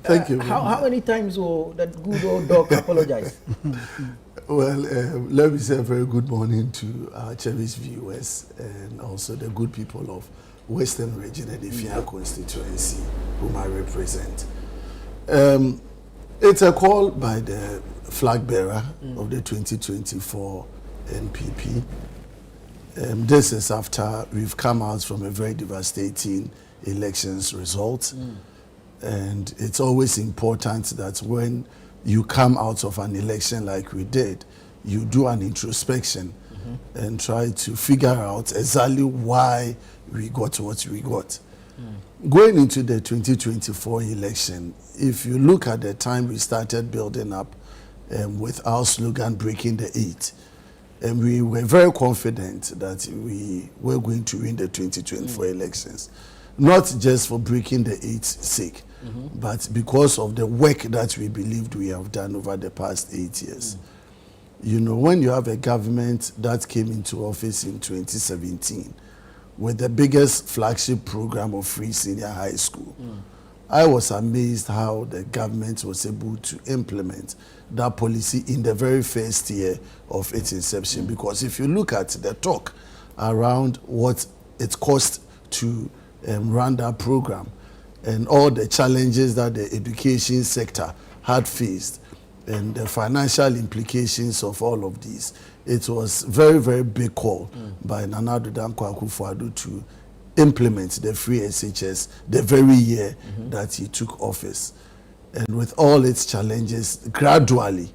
Thank you. How many times will that good old dog apologize? Well, let me say a very good morning to our cherished viewers and also the good people of Western Region and Effia constituency whom I represent. It's a call by the flag bearer of the 2024 NPP. This is after we've come out from a very devastating elections result. And it's always important that when you come out of an election like we did, you do an introspection and try to figure out exactly why we got what we got. Going into the 2024 election, if you look at the time we started building up with our slogan, Breaking the Eight, and we were very confident that we were going to win the 2024 elections, not just for breaking the eight's sake, but because of the work that we believed we have done over the past 8 years. You know, when you have a government that came into office in 2017 with the biggest flagship program of free senior high school, I was amazed how the government was able to implement that policy in the very first year of its inception. Because if you look at the talk around what it cost to run that program and all the challenges that the education sector had faced and the financial implications of all of these, it was very, very big call by Nana Addo Dankwa Akufo-Addo to implement the free SHS the very year that he took office. And with all its challenges, gradually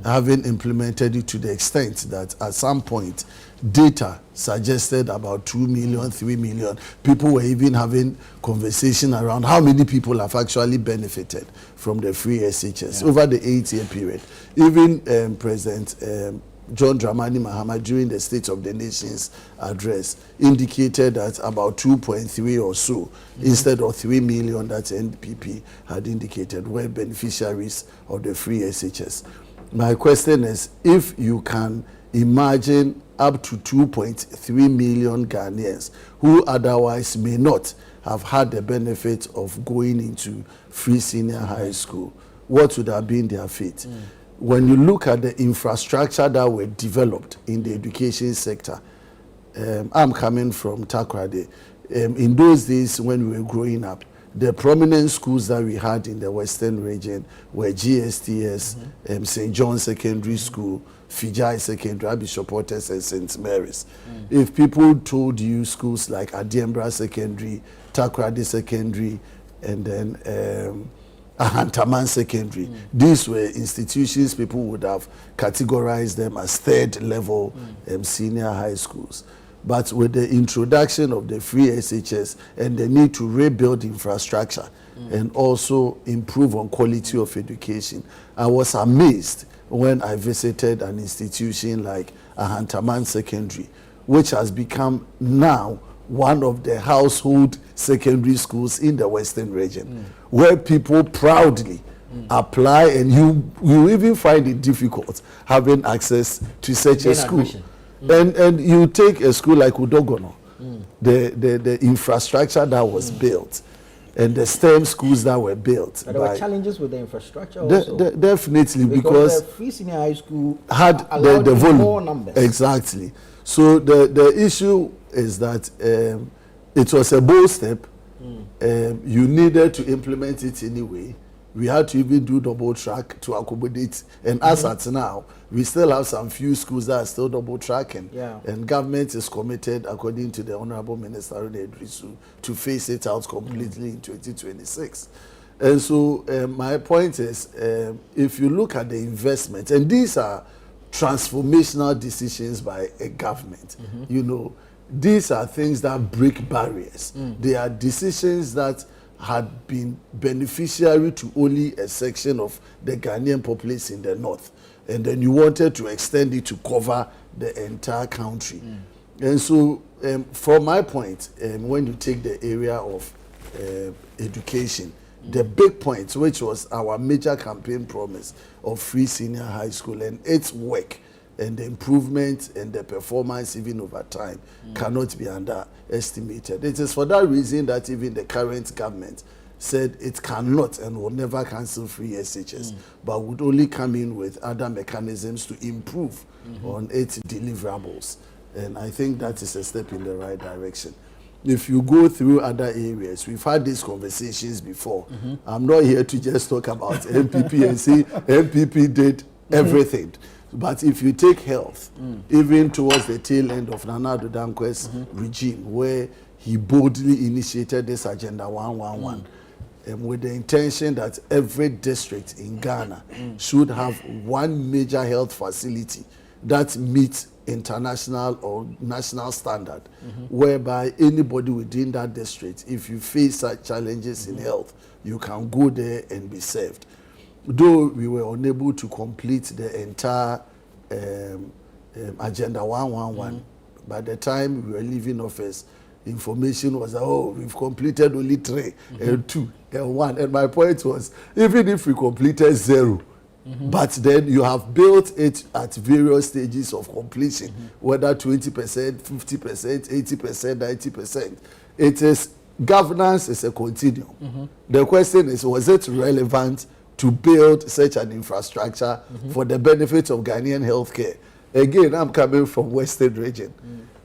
having implemented it to the extent that at some point data suggested about 2 million, 3 million. People were even having conversation around how many people have actually benefited from the free SHS over the 8-year period. Even President John Dramani Mahama during the State of the Nation's address indicated that about 2.3 or so instead of 3 million that NPP had indicated were beneficiaries of the free SHS. My question is, if you can imagine up to 2.3 million Ghanaians who otherwise may not have had the benefit of going into free senior high school, what would have been their fate? When you look at the infrastructure that were developed in the education sector, I'm coming from Takoradi. In those days when we were growing up, the prominent schools that we had in the Western region were GSTS, St. John's Secondary School, Fijai Secondary, Bishop Portes, and St. Mary's. If people told you schools like Adiembra Secondary, Takoradi Secondary, and then Ahantaman Secondary, these were institutions people would have categorized them as third level senior high schools. But with the introduction of the free SHS and the need to rebuild infrastructure and also improve on quality of education, I was amazed when I visited an institution like Ahantaman Secondary, which has become now one of the household secondary schools in the Western region, where people proudly apply, and you even find it difficult having access to such a school. And you take a school like Udogono, the infrastructure that was built, and the STEM schools that were built. But there were challenges with the infrastructure also. Definitely, because the free senior high school had the volume. More numbers. Exactly. So the issue is that it was a bold step. You needed to implement it anyway. We had to even do double track to accommodate. And as at now, we still have some few schools that are still double tracking. And government is committed, according to the Honorable Minister Idrisu, to phase it out completely in 2026. And so my point is, if you look at the investment, and these are transformational decisions by a government, you know, these are things that break barriers. They are decisions that had been beneficiary to only a section of the Ghanaian populace in the north, and then you wanted to extend it to cover the entire country. And so from my point, when you take the area of education, the big point, which was our major campaign promise of free senior high school, and its work and the improvement and the performance even over time cannot be underestimated. It is for that reason that even the current government said it cannot and will never cancel free SHS, but would only come in with other mechanisms to improve on its deliverables. And I think that is a step in the right direction. If you go through other areas, we've had these conversations before. I'm not here to just talk about MPP and say MPP did everything. But if you take health, even towards the tail end of Nana Addo Dankwa's regime, where he boldly initiated this Agenda 111, with the intention that every district in Ghana should have one major health facility that meets international or national standard, whereby anybody within that district, if you face such challenges in health, you can go there and be served. Though we were unable to complete the entire Agenda 111, by the time we were leaving office, information was, oh, we've completed only 3 and 2 and 1. And my point was, even if we completed 0, but then you have built it at various stages of completion, whether 20%, 50%, 80%, 90%. It is, governance is a continuum. The question is, was it relevant to build such an infrastructure for the benefit of Ghanaian healthcare? Again, I'm coming from Western region.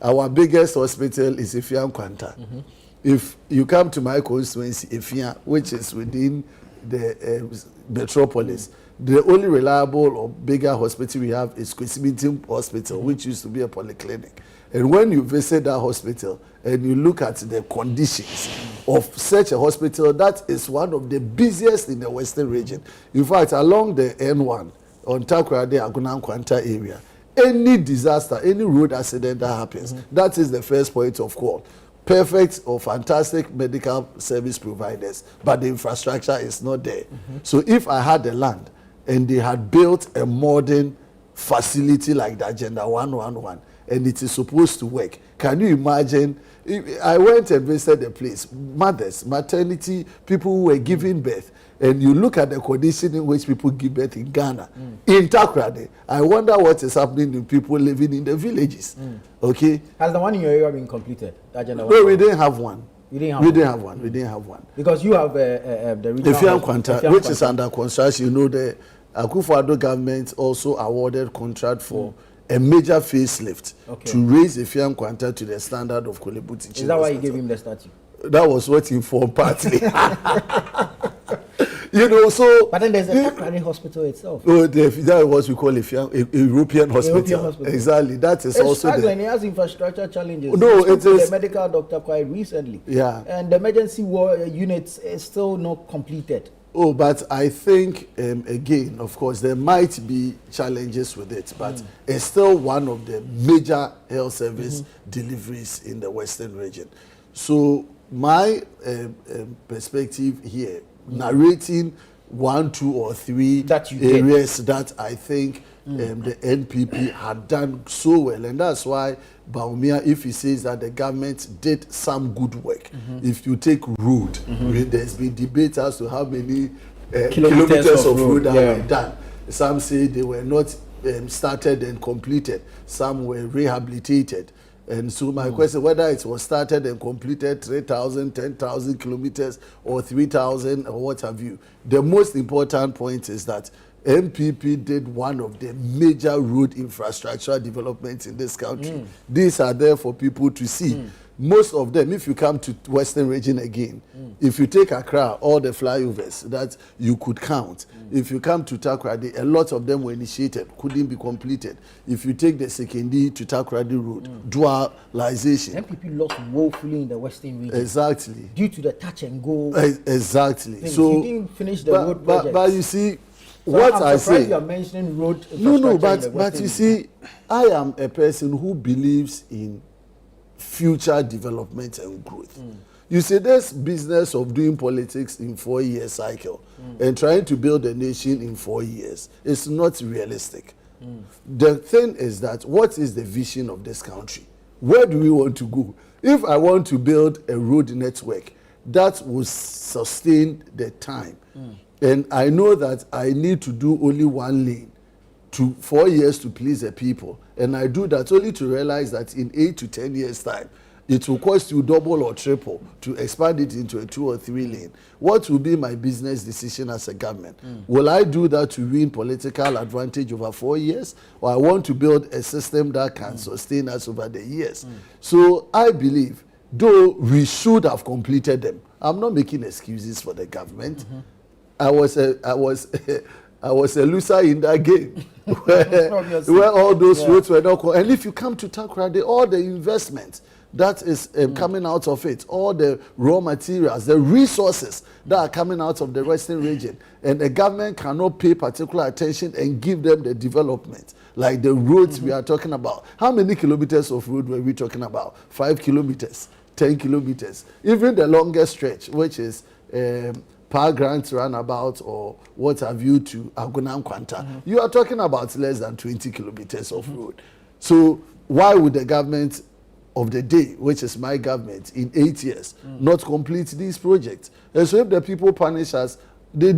Our biggest hospital is Effia Nkwanta. If you come to my constituency, Effia, which is within the metropolis, the only reliable or bigger hospital we have is Kwesimintim Hospital, which used to be a polyclinic. And when you visit that hospital and you look at the conditions of such a hospital, that is one of the busiest in the Western region. In fact, along the N1, on Takoradi Aguna Nkwanta area, any disaster, any road accident that happens, that is the first point of call. Perfect or fantastic medical service providers, but the infrastructure is not there. So if I had the land and they had built a modern facility like the Agenda 111 and it is supposed to work, can you imagine? I went and visited the place, mothers, maternity, people who were giving birth, and you look at the condition in which people give birth in Ghana, in Takoradi. I wonder what is happening to people living in the villages. Okay. Has the one in your area been completed? No, we didn't have one. You didn't have we one? didn't have one. We didn't have one. Because you have the regional Effia Nkwanta, Effia which Nkwanta. is under construction. You know, the Akufo-Addo government also awarded contract for a major facelift to raise Effia Nkwanta to the standard of Kolebu Teaching. Is that why you gave him the statue? That was what informed partly. You know, so. But then there's the Takoradi hospital itself. Oh, that was we call a European hospital. European hospital. Exactly. That is It's also struggling. It has infrastructure challenges. No, I spoke it to is the medical doctor quite recently. Yeah. And the emergency units is still not completed. Oh, but I think, again, of course, there might be challenges with it, but it's still one of the major health service deliveries in the Western region. So my perspective here, narrating 1, 2, or 3 that areas that I think the NPP had done so well, and that's why Bawumia, if he says that the government did some good work, if you take road, there's been debate as to how many kilometers of road are done. Some say they were not started and completed. Some were rehabilitated. And so my question, whether it was started and completed 3,000, 10,000 kilometers or 3,000 or what have you, the most important point is that MPP did one of the major road infrastructure developments in this country. These are there for people to see. Most of them, if you come to Western region again, if you take Accra, all the flyovers that you could count, if you come to Takoradi, a lot of them were initiated, couldn't be completed. If you take the Sekendi to Takoradi road, dualization. MPP lost woefully in the Western region. Exactly. Due to the touch and go. Exactly. Things. So you didn't finish the road project. But you see, so what I'm I say. You are mentioning road No, but you see, I am a person who believes in future development and growth. You see, this business of doing politics in 4-year cycle and trying to build a nation in 4 years is not realistic. The thing is that, what is the vision of this country? Where do we want to go? If I want to build a road network that will sustain the time, and I know that I need to do only 1 lane to 4 years to please the people, and I do that only to realize that in 8 to 10 years time, it will cost you double or triple to expand it into a 2 or 3 lane. What will be my business decision as a government? Will I do that to win political advantage over 4 years, or I want to build a system that can sustain us over the years? So I believe, though we should have completed them, I'm not making excuses for the government. I was a loser in that game where all those roads were not. And if you come to Takoradi, all the investment that is coming out of it, all the raw materials, the resources that are coming out of the Western region, and the government cannot pay particular attention and give them the development, like the roads we are talking about. How many kilometers of road were we talking about? 5 kilometers, 10 kilometers. Even the longest stretch, which is Power Grant Runabout or what have you to Agunam Kwanta, you are talking about less than 20 kilometers of road. So why would the government of the day, which is my government, in 8 years, not complete these projects? And so if the people punish us, they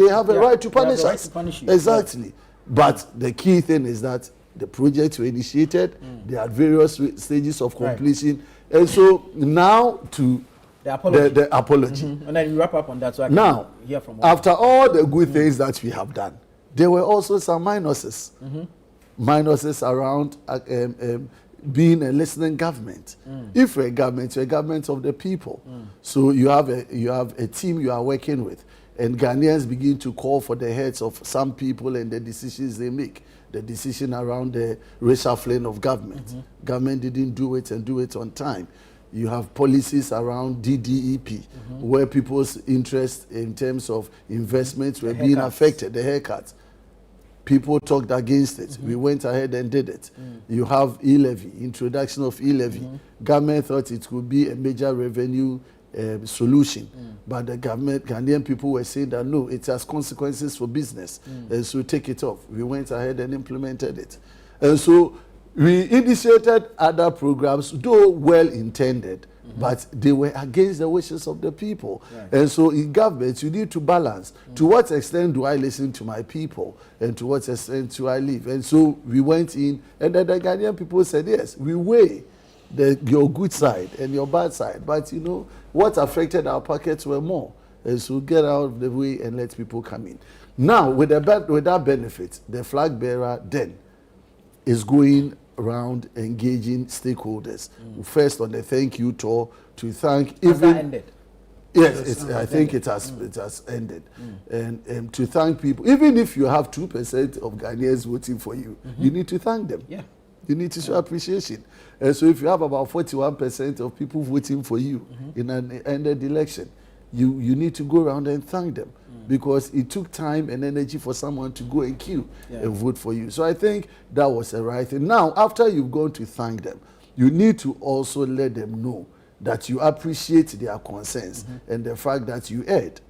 have a right to punish us. To punish you. Exactly. But the key thing is that the projects were initiated, they had various stages of completion, and so now to the apology. And then we wrap up on that so I can hear from after all the good things that we have done, there were also some minuses. Minuses around being a listening government. If you're a government of the people. So you have a team you are working with, and Ghanaians begin to call for the heads of some people and the decisions they make. The decision around the reshuffling of government. Government didn't do it and do it on time. You have policies around DDEP, where people's interest in terms of investments were being affected, the haircuts. People talked against it. We went ahead and did it. You have e-levy, introduction of e-levy. Government thought it could be a major revenue solution, but the government, Ghanaian people were saying that no, it has consequences for business, and so take it off. We went ahead and implemented it. And so we initiated other programs, though well intended, but they were against the wishes of the people. And so in government, you need to balance. To what extent do I listen to my people, and to what extent do I live? And so we went in, and then the Ghanaian people said, yes, we weigh your good side and your bad side, but you know, what affected our pockets were more. And so get out of the way and let people come in. Now, with that benefit, the flag bearer then is going around engaging stakeholders. First on the thank you tour to thank even. Has that ended? Yes, I think it has ended. And to thank people, even if you have 2% of Ghanaians voting for you, you need to thank them. You need to show appreciation. And so if you have about 41% of people voting for you in an ended election, you need to go around and thank them, because it took time and energy for someone to go and queue and vote for you. So I think that was the right thing. Now, after you've gone to thank them, you need to also let them know that you appreciate their concerns and the fact that you erred.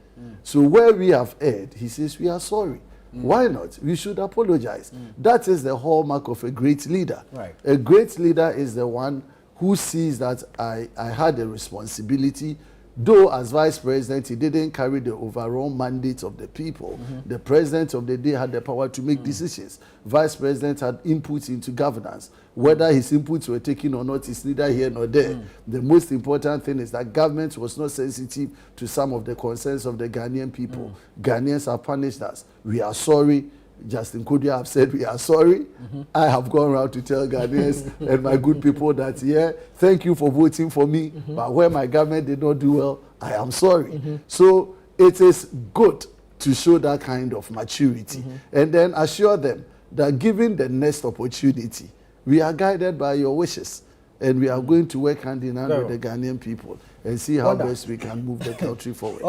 So where we have erred, he says we are sorry. Why not? We should apologize. That is the hallmark of a great leader. A great leader is the one who sees that I had a responsibility. Though as vice president, he didn't carry the overall mandate of the people. The president of the day had the power to make decisions. Vice president had input into governance. Whether his inputs were taken or not is neither here nor there. The most important thing is that government was not sensitive to some of the concerns of the Ghanaian people. Ghanaians have punished us. We are sorry. Justin Kodia have said we are sorry. I have gone around to tell Ghanaians and my good people that, thank you for voting for me, but where my government did not do well, I am sorry. So it is good to show that kind of maturity and then assure them that given the next opportunity, we are guided by your wishes and we are going to work hand in hand with the Ghanaian people and see how best we can move the country forward.